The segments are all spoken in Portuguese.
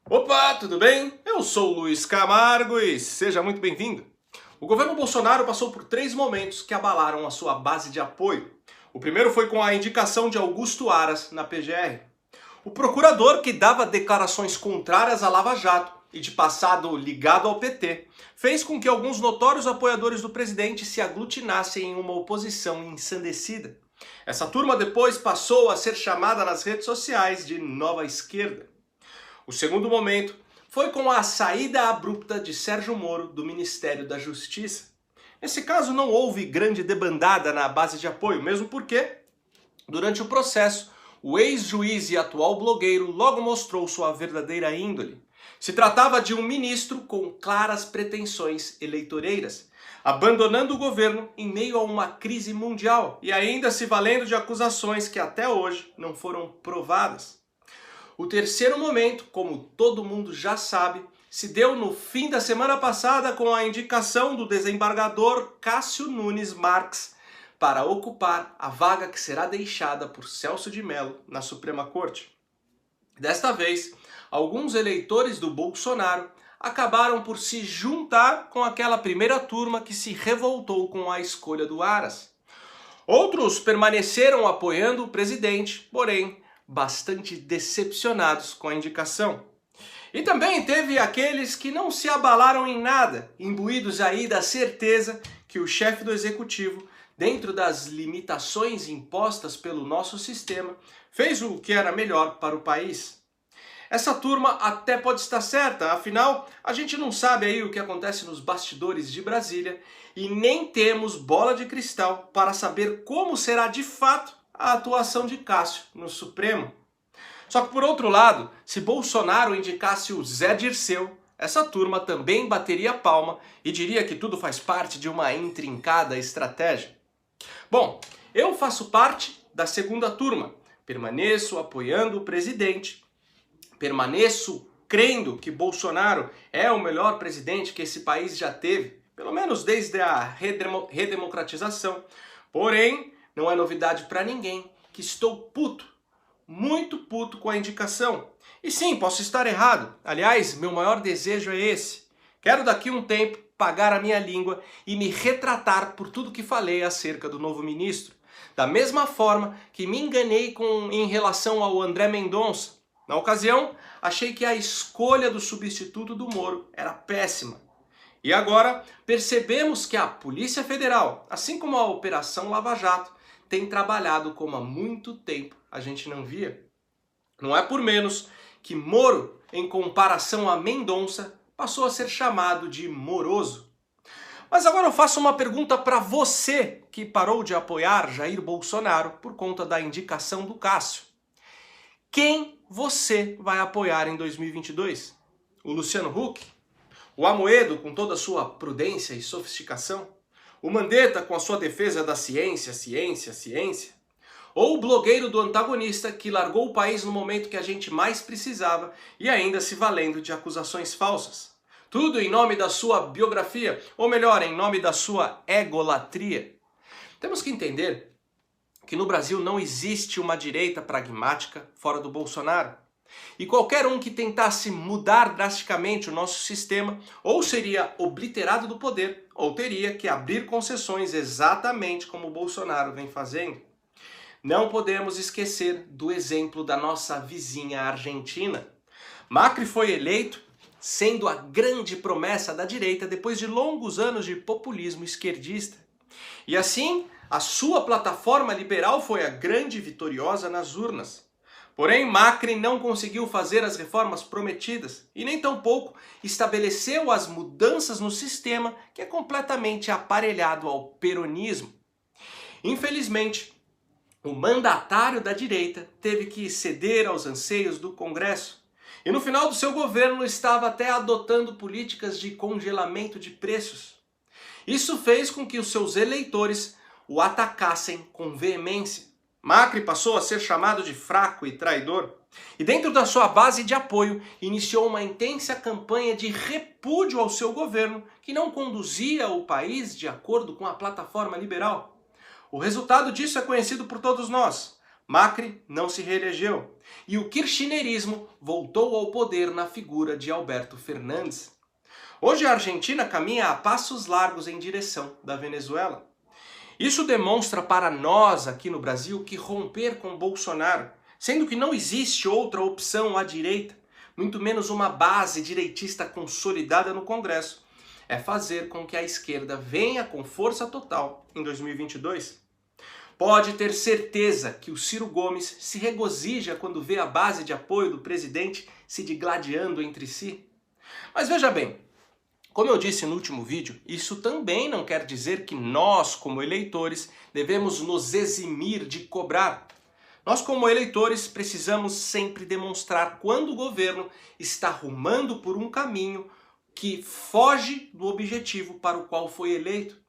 Opa, tudo bem? Eu sou o Luiz Camargo e seja muito bem-vindo. O governo Bolsonaro passou por 3 momentos que abalaram a sua base de apoio. O primeiro foi com a indicação de Augusto Aras na PGR. O procurador, que dava declarações contrárias à Lava Jato e de passado ligado ao PT, fez com que alguns notórios apoiadores do presidente se aglutinassem em uma oposição ensandecida. Essa turma depois passou a ser chamada nas redes sociais de Nova Esquerda. O segundo momento foi com a saída abrupta de Sérgio Moro do Ministério da Justiça. Nesse caso não houve grande debandada na base de apoio, mesmo porque, durante o processo, o ex-juiz e atual blogueiro logo mostrou sua verdadeira índole. Se tratava de um ministro com claras pretensões eleitoreiras, abandonando o governo em meio a uma crise mundial e ainda se valendo de acusações que até hoje não foram provadas. O terceiro momento, como todo mundo já sabe, se deu no fim da semana passada com a indicação do desembargador Cássio Nunes Marques para ocupar a vaga que será deixada por Celso de Mello na Suprema Corte. Desta vez, alguns eleitores do Bolsonaro acabaram por se juntar com aquela primeira turma que se revoltou com a escolha do Aras. Outros permaneceram apoiando o presidente, porém bastante decepcionados com a indicação. E também teve aqueles que não se abalaram em nada, imbuídos aí da certeza que o chefe do executivo, dentro das limitações impostas pelo nosso sistema, fez o que era melhor para o país. Essa turma até pode estar certa, afinal, a gente não sabe aí o que acontece nos bastidores de Brasília e nem temos bola de cristal para saber como será de fato a atuação de Cássio no Supremo. Só que por outro lado, se Bolsonaro indicasse o Zé Dirceu, essa turma também bateria palma e diria que tudo faz parte de uma intrincada estratégia. Bom, eu faço parte da segunda turma, permaneço apoiando o presidente, permaneço crendo que Bolsonaro é o melhor presidente que esse país já teve, pelo menos desde a redemocratização, porém, não é novidade para ninguém que estou puto, muito puto com a indicação. E sim, posso estar errado. Aliás, meu maior desejo é esse. Quero daqui a um tempo pagar a minha língua e me retratar por tudo que falei acerca do novo ministro. Da mesma forma que me enganei em relação ao André Mendonça. Na ocasião, achei que a escolha do substituto do Moro era péssima. E agora percebemos que a Polícia Federal, assim como a Operação Lava Jato, tem trabalhado como há muito tempo a gente não via. Não é por menos que Moro, em comparação a Mendonça, passou a ser chamado de moroso. Mas agora eu faço uma pergunta para você que parou de apoiar Jair Bolsonaro por conta da indicação do Cássio. Quem você vai apoiar em 2022? O Luciano Huck? O Amoedo com toda a sua prudência e sofisticação? O Mandetta com a sua defesa da ciência, ciência, ciência? Ou o blogueiro do antagonista que largou o país no momento que a gente mais precisava e ainda se valendo de acusações falsas? Tudo em nome da sua biografia, ou melhor, em nome da sua egolatria. Temos que entender que no Brasil não existe uma direita pragmática fora do Bolsonaro. E qualquer um que tentasse mudar drasticamente o nosso sistema ou seria obliterado do poder ou teria que abrir concessões exatamente como o Bolsonaro vem fazendo. Não podemos esquecer do exemplo da nossa vizinha Argentina. Macri foi eleito sendo a grande promessa da direita depois de longos anos de populismo esquerdista. E assim, a sua plataforma liberal foi a grande vitoriosa nas urnas. Porém, Macri não conseguiu fazer as reformas prometidas e nem tampouco estabeleceu as mudanças no sistema que é completamente aparelhado ao peronismo. Infelizmente, o mandatário da direita teve que ceder aos anseios do Congresso e no final do seu governo estava até adotando políticas de congelamento de preços. Isso fez com que os seus eleitores o atacassem com veemência. Macri passou a ser chamado de fraco e traidor, e dentro da sua base de apoio iniciou uma intensa campanha de repúdio ao seu governo, que não conduzia o país de acordo com a plataforma liberal. O resultado disso é conhecido por todos nós. Macri não se reelegeu e o kirchnerismo voltou ao poder na figura de Alberto Fernandes. Hoje a Argentina caminha a passos largos em direção da Venezuela. Isso demonstra para nós aqui no Brasil que romper com Bolsonaro, sendo que não existe outra opção à direita, muito menos uma base direitista consolidada no Congresso, é fazer com que a esquerda venha com força total em 2022. Pode ter certeza que o Ciro Gomes se regozija quando vê a base de apoio do presidente se digladiando entre si. Mas veja bem, como eu disse no último vídeo, isso também não quer dizer que nós, como eleitores, devemos nos eximir de cobrar. Nós, como eleitores, precisamos sempre demonstrar quando o governo está rumando por um caminho que foge do objetivo para o qual foi eleito.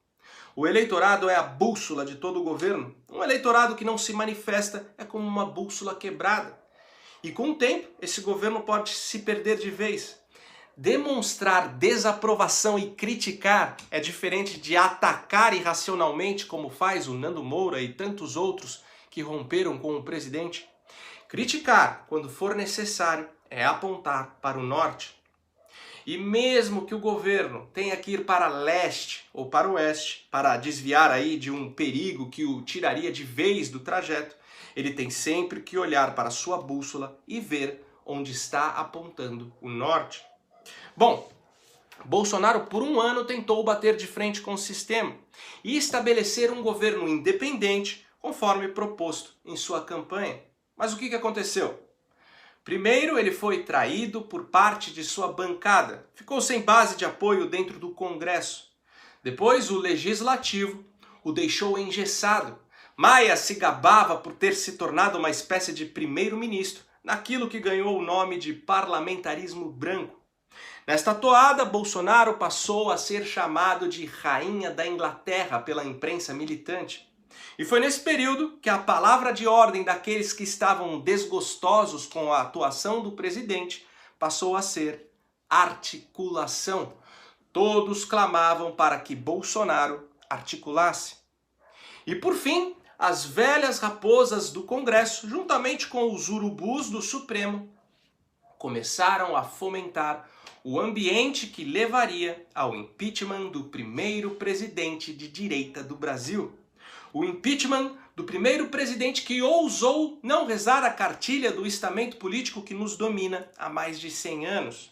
O eleitorado é a bússola de todo o governo. Um eleitorado que não se manifesta é como uma bússola quebrada. E com o tempo, esse governo pode se perder de vez. Demonstrar desaprovação e criticar é diferente de atacar irracionalmente, como faz o Nando Moura e tantos outros que romperam com o presidente. Criticar, quando for necessário, é apontar para o norte. E mesmo que o governo tenha que ir para leste ou para oeste para desviar aí de um perigo que o tiraria de vez do trajeto, ele tem sempre que olhar para sua bússola e ver onde está apontando o norte. Bom, Bolsonaro por um ano tentou bater de frente com o sistema e estabelecer um governo independente conforme proposto em sua campanha. Mas o que aconteceu? Primeiro, ele foi traído por parte de sua bancada, ficou sem base de apoio dentro do Congresso. Depois, o Legislativo o deixou engessado. Maia se gabava por ter se tornado uma espécie de primeiro-ministro naquilo que ganhou o nome de parlamentarismo branco. Nesta toada, Bolsonaro passou a ser chamado de Rainha da Inglaterra pela imprensa militante. E foi nesse período que a palavra de ordem daqueles que estavam desgostosos com a atuação do presidente passou a ser articulação. Todos clamavam para que Bolsonaro articulasse. E por fim, as velhas raposas do Congresso, juntamente com os urubus do Supremo, começaram a fomentar o ambiente que levaria ao impeachment do primeiro presidente de direita do Brasil. O impeachment do primeiro presidente que ousou não rezar a cartilha do estamento político que nos domina há mais de 100 anos.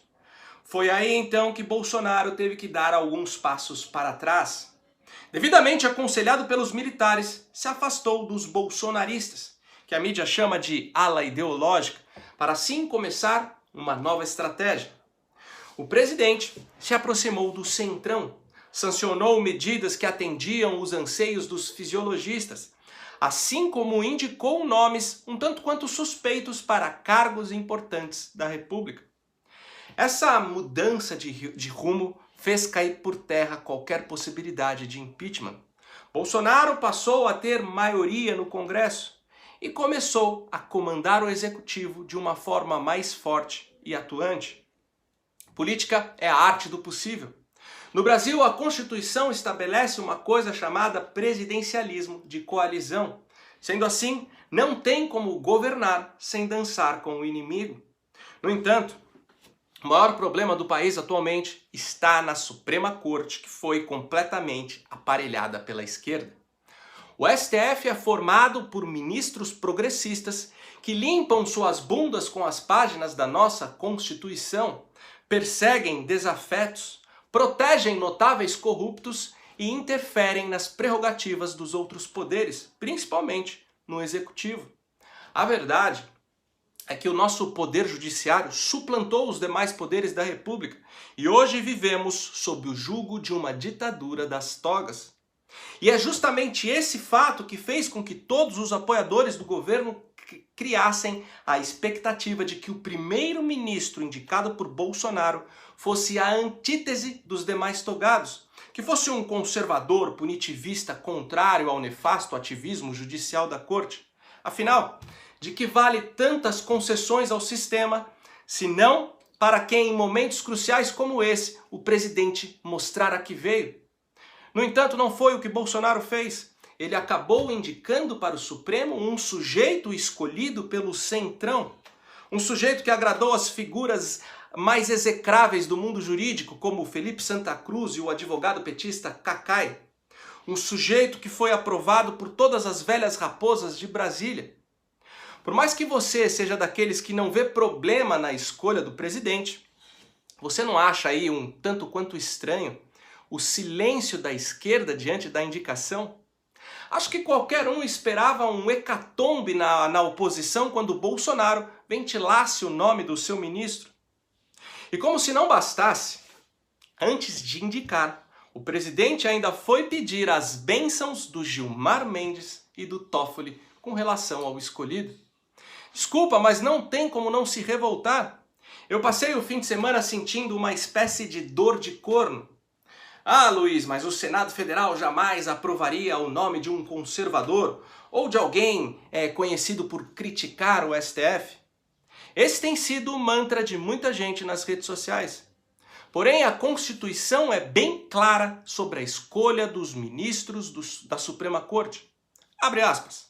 Foi aí então que Bolsonaro teve que dar alguns passos para trás. Devidamente aconselhado pelos militares, se afastou dos bolsonaristas, que a mídia chama de ala ideológica, para assim começar uma nova estratégia. O presidente se aproximou do centrão, sancionou medidas que atendiam os anseios dos fisiologistas, assim como indicou nomes um tanto quanto suspeitos para cargos importantes da República. Essa mudança de rumo fez cair por terra qualquer possibilidade de impeachment. Bolsonaro passou a ter maioria no Congresso e começou a comandar o executivo de uma forma mais forte e atuante. Política é a arte do possível. No Brasil, a Constituição estabelece uma coisa chamada presidencialismo de coalizão. Sendo assim, não tem como governar sem dançar com o inimigo. No entanto, o maior problema do país atualmente está na Suprema Corte, que foi completamente aparelhada pela esquerda. O STF é formado por ministros progressistas que limpam suas bundas com as páginas da nossa Constituição, perseguem desafetos, protegem notáveis corruptos e interferem nas prerrogativas dos outros poderes, principalmente no executivo. A verdade é que o nosso poder judiciário suplantou os demais poderes da República e hoje vivemos sob o jugo de uma ditadura das togas. E é justamente esse fato que fez com que todos os apoiadores do governo criassem a expectativa de que o primeiro-ministro indicado por Bolsonaro fosse a antítese dos demais togados, que fosse um conservador punitivista contrário ao nefasto ativismo judicial da corte. Afinal, de que vale tantas concessões ao sistema, se não para que em momentos cruciais como esse o presidente mostrar a que veio? No entanto, não foi o que Bolsonaro fez. ele acabou indicando para o Supremo um sujeito escolhido pelo Centrão, um sujeito que agradou as figuras mais execráveis do mundo jurídico, como Felipe Santa Cruz e o advogado petista Cacai, um sujeito que foi aprovado por todas as velhas raposas de Brasília. Por mais que você seja daqueles que não vê problema na escolha do presidente, você não acha aí um tanto quanto estranho o silêncio da esquerda diante da indicação? Acho que qualquer um esperava um hecatombe na oposição quando Bolsonaro ventilasse o nome do seu ministro. E como se não bastasse, antes de indicar, o presidente ainda foi pedir as bênçãos do Gilmar Mendes e do Toffoli com relação ao escolhido. Desculpa, mas não tem como não se revoltar. Eu passei o fim de semana sentindo uma espécie de dor de corno. Ah, Luiz, mas o Senado Federal jamais aprovaria o nome de um conservador ou de alguém conhecido por criticar o STF. Esse tem sido o mantra de muita gente nas redes sociais. Porém, a Constituição é bem clara sobre a escolha dos ministros da Suprema Corte. Abre aspas.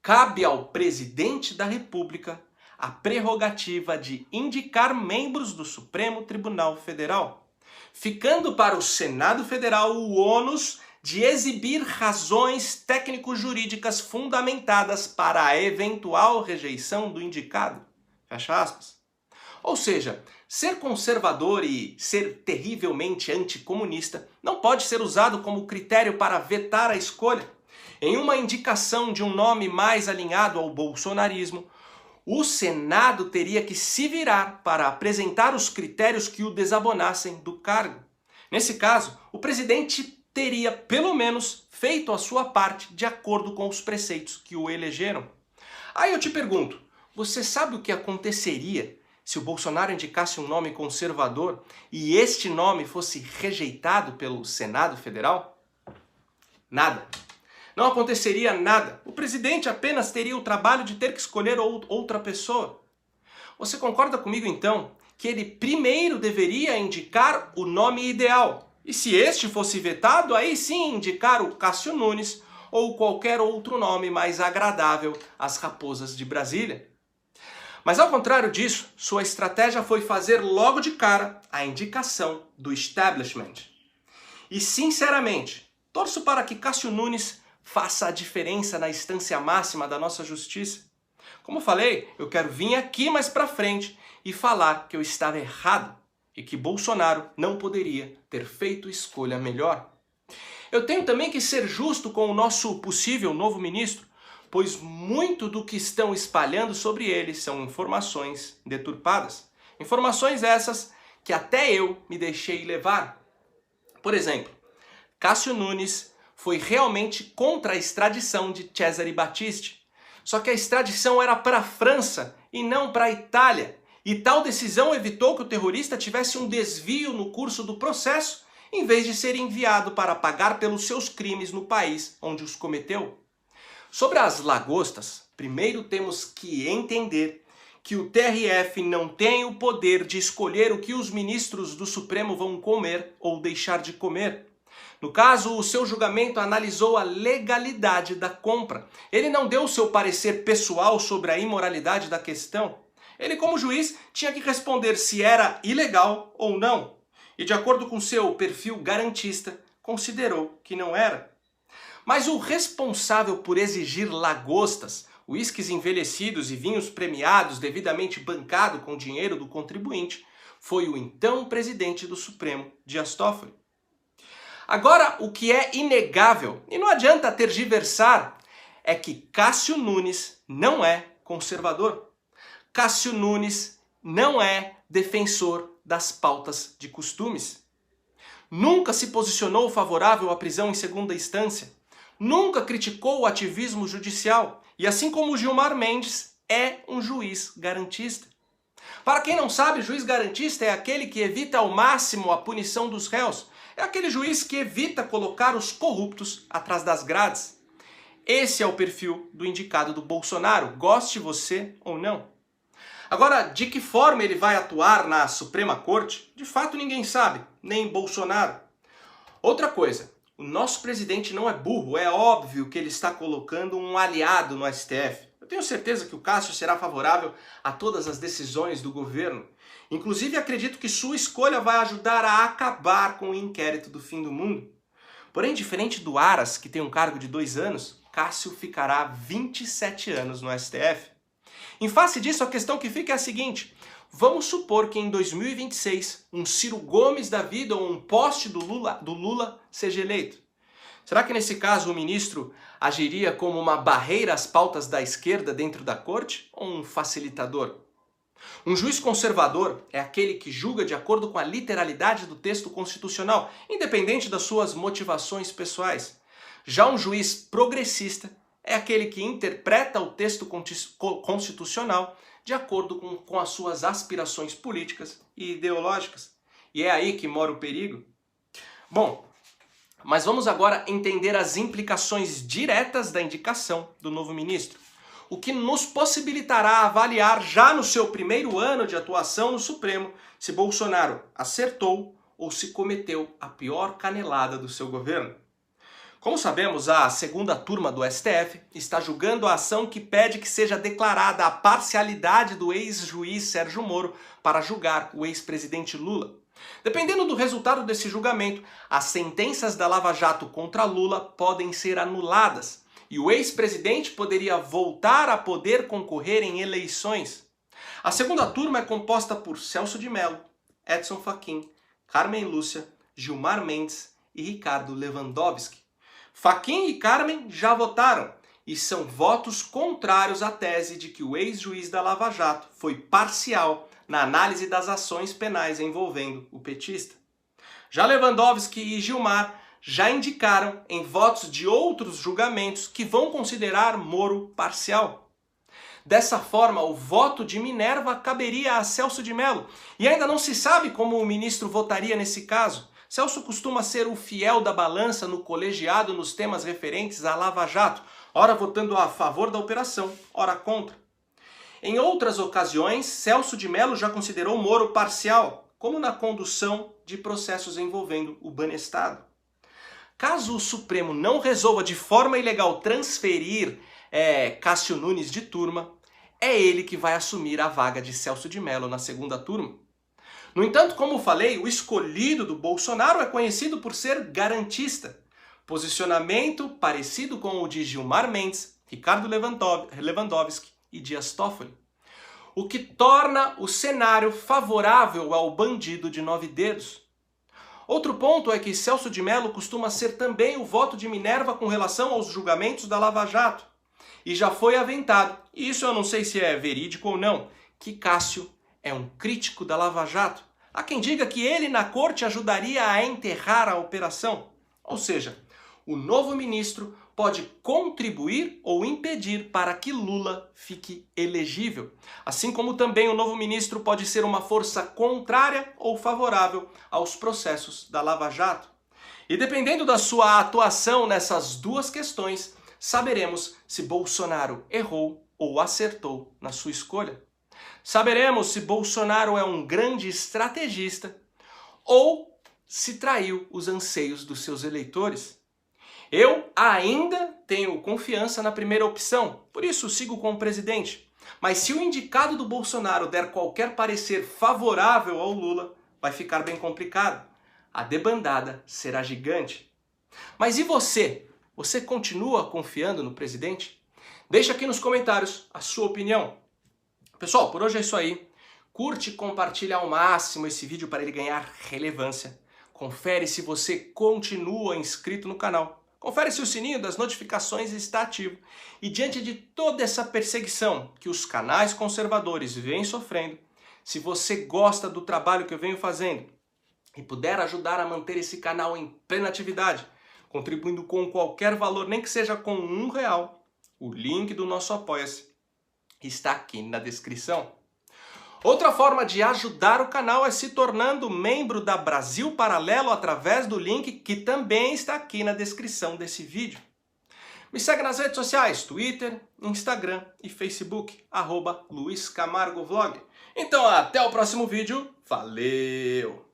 Cabe ao presidente da República a prerrogativa de indicar membros do Supremo Tribunal Federal, ficando para o Senado Federal o ônus de exibir razões técnico-jurídicas fundamentadas para a eventual rejeição do indicado. Fecha aspas. Ou seja, ser conservador e ser terrivelmente anticomunista não pode ser usado como critério para vetar a escolha. Em uma indicação de um nome mais alinhado ao bolsonarismo, o Senado teria que se virar para apresentar os critérios que o desabonassem do cargo. Nesse caso, o presidente teria, pelo menos, feito a sua parte de acordo com os preceitos que o elegeram. Aí eu te pergunto, você sabe o que aconteceria se o Bolsonaro indicasse um nome conservador e este nome fosse rejeitado pelo Senado Federal? Nada. Não aconteceria nada. O presidente apenas teria o trabalho de ter que escolher outra pessoa. Você concorda comigo, então, que ele primeiro deveria indicar o nome ideal? E se este fosse vetado, aí sim indicar o Cássio Nunes ou qualquer outro nome mais agradável às raposas de Brasília? Mas ao contrário disso, sua estratégia foi fazer logo de cara a indicação do establishment. E sinceramente, torço para que Cássio Nunes faça a diferença na instância máxima da nossa justiça. Como falei, eu quero vir aqui mais pra frente e falar que eu estava errado e que Bolsonaro não poderia ter feito escolha melhor. Eu tenho também que ser justo com o nosso possível novo ministro, pois muito do que estão espalhando sobre ele são informações deturpadas. Informações essas que até eu me deixei levar. Por exemplo, Cássio Nunes foi realmente contra a extradição de Cesare Battisti. Só que a extradição era para a França e não para a Itália. E tal decisão evitou que o terrorista tivesse um desvio no curso do processo, em vez de ser enviado para pagar pelos seus crimes no país onde os cometeu. Sobre as lagostas, primeiro temos que entender que o TRF não tem o poder de escolher o que os ministros do Supremo vão comer ou deixar de comer. No caso, o seu julgamento analisou a legalidade da compra. Ele não deu o seu parecer pessoal sobre a imoralidade da questão. Ele, como juiz, tinha que responder se era ilegal ou não. E de acordo com seu perfil garantista, considerou que não era. Mas o responsável por exigir lagostas, uísques envelhecidos e vinhos premiados devidamente bancado com dinheiro do contribuinte, foi o então presidente do Supremo, Dias Toffoli. Agora, o que é inegável, e não adianta tergiversar, é que Cássio Nunes não é conservador. Cássio Nunes não é defensor das pautas de costumes. Nunca se posicionou favorável à prisão em segunda instância. Nunca criticou o ativismo judicial. E assim como Gilmar Mendes, é um juiz garantista. Para quem não sabe, juiz garantista é aquele que evita ao máximo a punição dos réus. É aquele juiz que evita colocar os corruptos atrás das grades. Esse é o perfil do indicado do Bolsonaro, goste você ou não. Agora, de que forma ele vai atuar na Suprema Corte? De fato ninguém sabe, nem Bolsonaro. Outra coisa, o nosso presidente não é burro, é óbvio que ele está colocando um aliado no STF. Eu tenho certeza que o Cássio será favorável a todas as decisões do governo. Inclusive, acredito que sua escolha vai ajudar a acabar com o inquérito do fim do mundo. Porém, diferente do Aras, que tem um cargo de 2 anos, Cássio ficará 27 anos no STF. Em face disso, a questão que fica é a seguinte: vamos supor que em 2026 um Ciro Gomes da vida ou um poste do Lula seja eleito. Será que nesse caso o ministro agiria como uma barreira às pautas da esquerda dentro da corte ou um facilitador? Um juiz conservador é aquele que julga de acordo com a literalidade do texto constitucional, independente das suas motivações pessoais. Já um juiz progressista é aquele que interpreta o texto constitucional de acordo com as suas aspirações políticas e ideológicas. E é aí que mora o perigo. Bom, mas vamos agora entender as implicações diretas da indicação do novo ministro, o que nos possibilitará avaliar já no seu primeiro ano de atuação no Supremo se Bolsonaro acertou ou se cometeu a pior canelada do seu governo. Como sabemos, a segunda turma do STF está julgando a ação que pede que seja declarada a parcialidade do ex-juiz Sérgio Moro para julgar o ex-presidente Lula. Dependendo do resultado desse julgamento, as sentenças da Lava Jato contra Lula podem ser anuladas e o ex-presidente poderia voltar a poder concorrer em eleições. A segunda turma é composta por Celso de Mello, Edson Fachin, Carmen Lúcia, Gilmar Mendes e Ricardo Lewandowski. Fachin e Carmen já votaram e são votos contrários à tese de que o ex-juiz da Lava Jato foi parcial na análise das ações penais envolvendo o petista. Já Lewandowski e Gilmar já indicaram em votos de outros julgamentos que vão considerar Moro parcial. Dessa forma, o voto de Minerva caberia a Celso de Mello e ainda não se sabe como o ministro votaria nesse caso. Celso costuma ser o fiel da balança no colegiado nos temas referentes à Lava Jato, ora votando a favor da operação, ora contra. Em outras ocasiões, Celso de Mello já considerou Moro parcial, como na condução de processos envolvendo o Banestado. Caso o Supremo não resolva de forma ilegal transferir Cássio Nunes de turma, é ele que vai assumir a vaga de Celso de Mello na segunda turma. No entanto, como falei, o escolhido do Bolsonaro é conhecido por ser garantista. Posicionamento parecido com o de Gilmar Mendes, Ricardo Lewandowski e Dias Toffoli. O que torna o cenário favorável ao bandido de 9 dedos. Outro ponto é que Celso de Mello costuma ser também o voto de Minerva com relação aos julgamentos da Lava Jato. E já foi aventado, e isso eu não sei se é verídico ou não, que Cássio é um crítico da Lava Jato. Há quem diga que ele na corte ajudaria a enterrar a operação. Ou seja, o novo ministro pode contribuir ou impedir para que Lula fique elegível. Assim como também o novo ministro pode ser uma força contrária ou favorável aos processos da Lava Jato. E dependendo da sua atuação nessas duas questões, saberemos se Bolsonaro errou ou acertou na sua escolha. Saberemos se Bolsonaro é um grande estrategista ou se traiu os anseios dos seus eleitores. Eu ainda tenho confiança na primeira opção, por isso sigo com o presidente. Mas se o indicado do Bolsonaro der qualquer parecer favorável ao Lula, vai ficar bem complicado. A debandada será gigante. Mas e você? Você continua confiando no presidente? Deixa aqui nos comentários a sua opinião. Pessoal, por hoje é isso aí. Curte e compartilha ao máximo esse vídeo para ele ganhar relevância. Confere se você continua inscrito no canal. Confere se o sininho das notificações está ativo. E diante de toda essa perseguição que os canais conservadores vêm sofrendo, se você gosta do trabalho que eu venho fazendo e puder ajudar a manter esse canal em plena atividade, contribuindo com qualquer valor, nem que seja com R$1, o link do nosso Apoia-se está aqui na descrição. Outra forma de ajudar o canal é se tornando membro da Brasil Paralelo através do link que também está aqui na descrição desse vídeo. Me segue nas redes sociais, Twitter, Instagram e Facebook, @LuizCamargoVlog. Então até o próximo vídeo, valeu!